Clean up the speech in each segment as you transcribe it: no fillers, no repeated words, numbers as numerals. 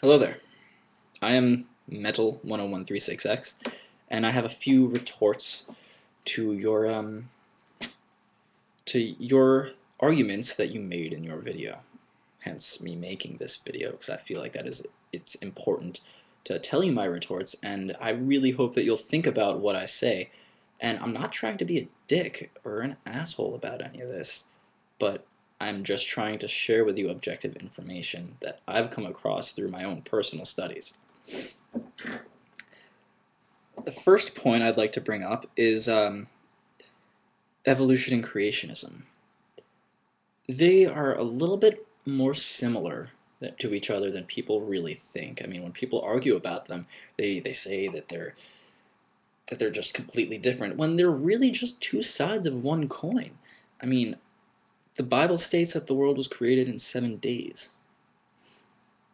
Hello there. I am Metal101366, and I have a few retorts to your arguments that you made in your video. Hence me making this video, because I feel like it's important to tell you my retorts, and I really hope that you'll think about what I say. And I'm not trying to be a dick or an asshole about any of this, but I'm just trying to share with you objective information that I've come across through my own personal studies. The first point I'd like to bring up is evolution and creationism. They are a little bit more similar to each other than people really think. I mean, when people argue about them, they say that they're just completely different, when they're really just two sides of one coin. I mean, the Bible states that the world was created in 7 days.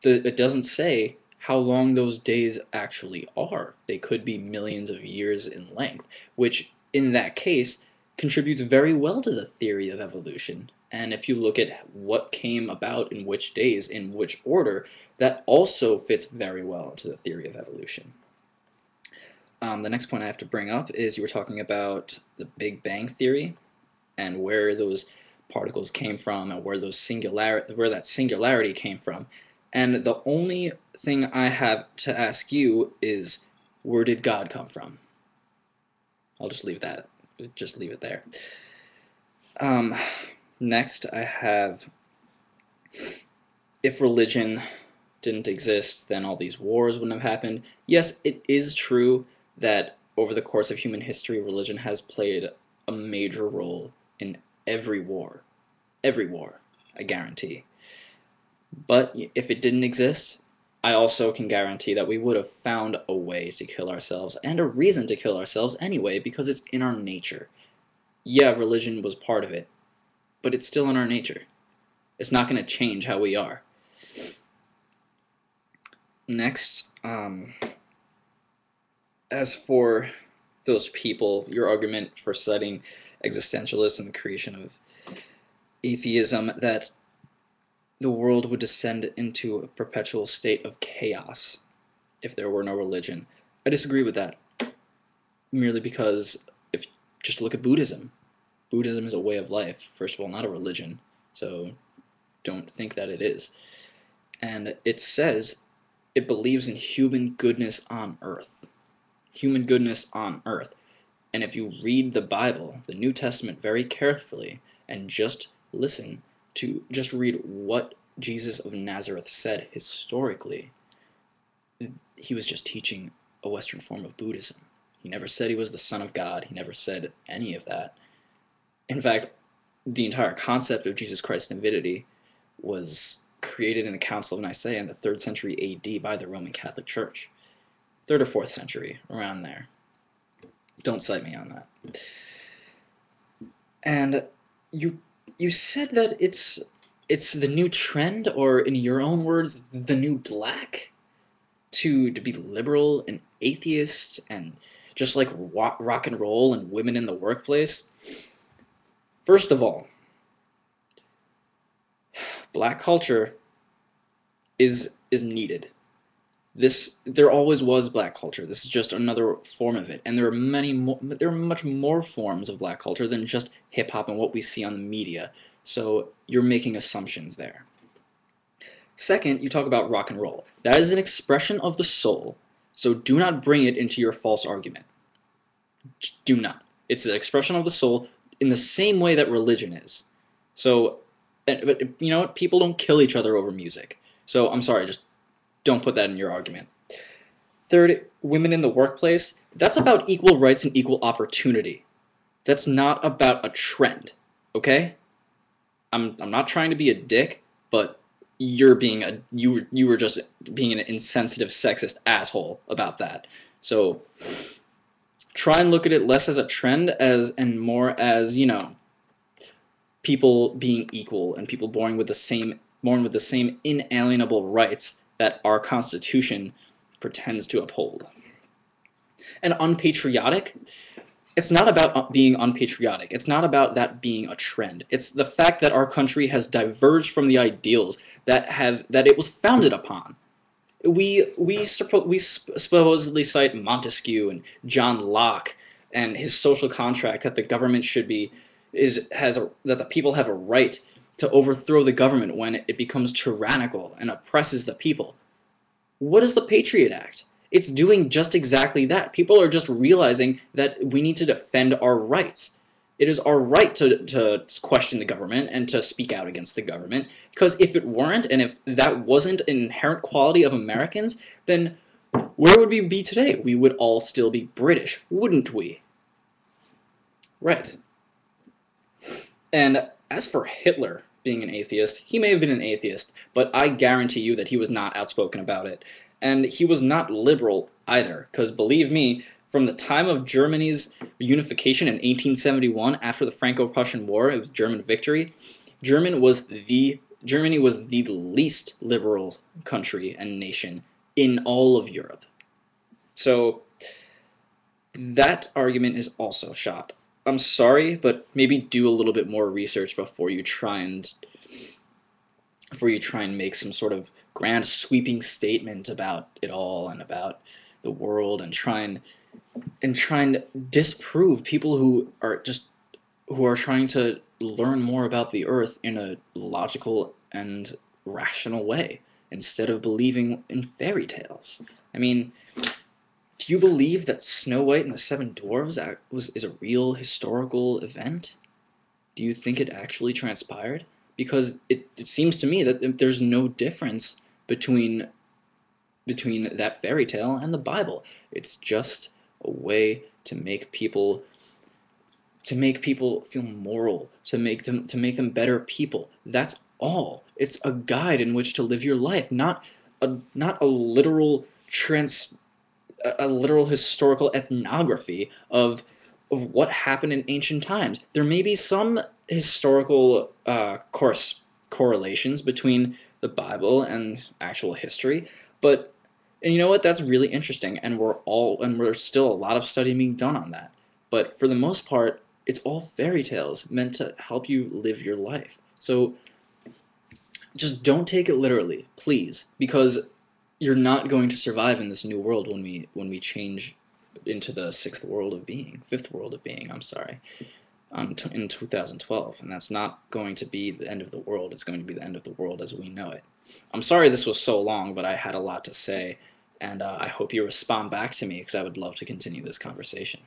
It doesn't say how long those days actually are. They could be millions of years in length, which in that case contributes very well to the theory of evolution. And if you look at what came about in which days, in which order, that also fits very well into the theory of evolution. The next point I have to bring up is you were talking about the Big Bang Theory and where those particles came from and where that singularity came from. And the only thing I have to ask you is, where did God come from? I'll just leave it there. Next I have, if religion didn't exist, then all these wars wouldn't have happened. Yes, it is true that over the course of human history, religion has played a major role in every war. Every war, I guarantee. But if it didn't exist, I also can guarantee that we would have found a way to kill ourselves, and a reason to kill ourselves anyway, because it's in our nature. Yeah, religion was part of it, but it's still in our nature. It's not going to change how we are. Next, as for those people, your argument for citing existentialists and the creation of atheism, that the world would descend into a perpetual state of chaos if there were no religion. I disagree with that, merely because if just look at Buddhism. Buddhism is a way of life, first of all, not a religion, so don't think that it is. And it says it believes in human goodness on earth. Human goodness on earth. And if you read the Bible, the New Testament, very carefully, and just read what Jesus of Nazareth said historically, he was just teaching a Western form of Buddhism. He never said he was the Son of God. He never said any of that. In fact, the entire concept of Jesus Christ's divinity was created in the Council of Nicaea in the 3rd century AD by the Roman Catholic Church. 3rd or 4th century, around there. Don't cite me on that. And you said that it's the new trend, or in your own words, the new black, to be liberal and atheist and just like rock and roll and women in the workplace. First of all, black culture is needed. There always was black culture. This is just another form of it, and there are much more forms of black culture than just hip hop and what we see on the media. So you're making assumptions there. Second, you talk about rock and roll. That is an expression of the soul, so do not bring it into your false argument. Do not. It's an expression of the soul in the same way that religion is. So, but you know what? People don't kill each other over music. So I'm sorry, just don't put that in your argument. Third, women in the workplace. That's about equal rights and equal opportunity. That's not about a trend, okay? I'm not trying to be a dick, but you were just being an insensitive sexist asshole about that. So try and look at it less as a trend and more as, you know, people being equal and people born with the same inalienable rights that our Constitution pretends to uphold. And unpatriotic, it's not about being unpatriotic. It's not about that being a trend. It's the fact that our country has diverged from the ideals that it was founded upon. supposedly cite Montesquieu and John Locke and his social contract that the government should be that the people have a right to overthrow the government when it becomes tyrannical and oppresses the people. What is the Patriot Act? It's doing just exactly that. People are just realizing that we need to defend our rights. It is our right to question the government and to speak out against the government, because if it weren't, and if that wasn't an inherent quality of Americans, then where would we be today? We would all still be British, wouldn't we? Right. And as for Hitler being an atheist, he may have been an atheist, but I guarantee you that he was not outspoken about it. And he was not liberal either, because believe me, from the time of Germany's unification in 1871, after the Franco-Prussian War, it was German victory, Germany was the least liberal country and nation in all of Europe. So that argument is also shot. I'm sorry, but maybe do a little bit more research before you try and make some sort of grand sweeping statement about it all and about the world, and try and disprove people who are trying to learn more about the earth in a logical and rational way instead of believing in fairy tales. I mean, do you believe that Snow White and the Seven Dwarfs is a real historical event? Do you think it actually transpired? Because it seems to me that there's no difference between that fairy tale and the Bible. It's just a way to make people feel moral, to make them better people. That's all. It's a guide in which to live your life, not a literal historical ethnography of what happened in ancient times. There may be some historical correlations between the Bible and actual history, but and you know what? That's really interesting, and we're still a lot of study being done on that. But for the most part, it's all fairy tales meant to help you live your life. So just don't take it literally, please, because you're not going to survive in this new world when we change into the fifth world of being. I'm sorry, in 2012, and that's not going to be the end of the world. It's going to be the end of the world as we know it. I'm sorry this was so long, but I had a lot to say, and I hope you respond back to me because I would love to continue this conversation.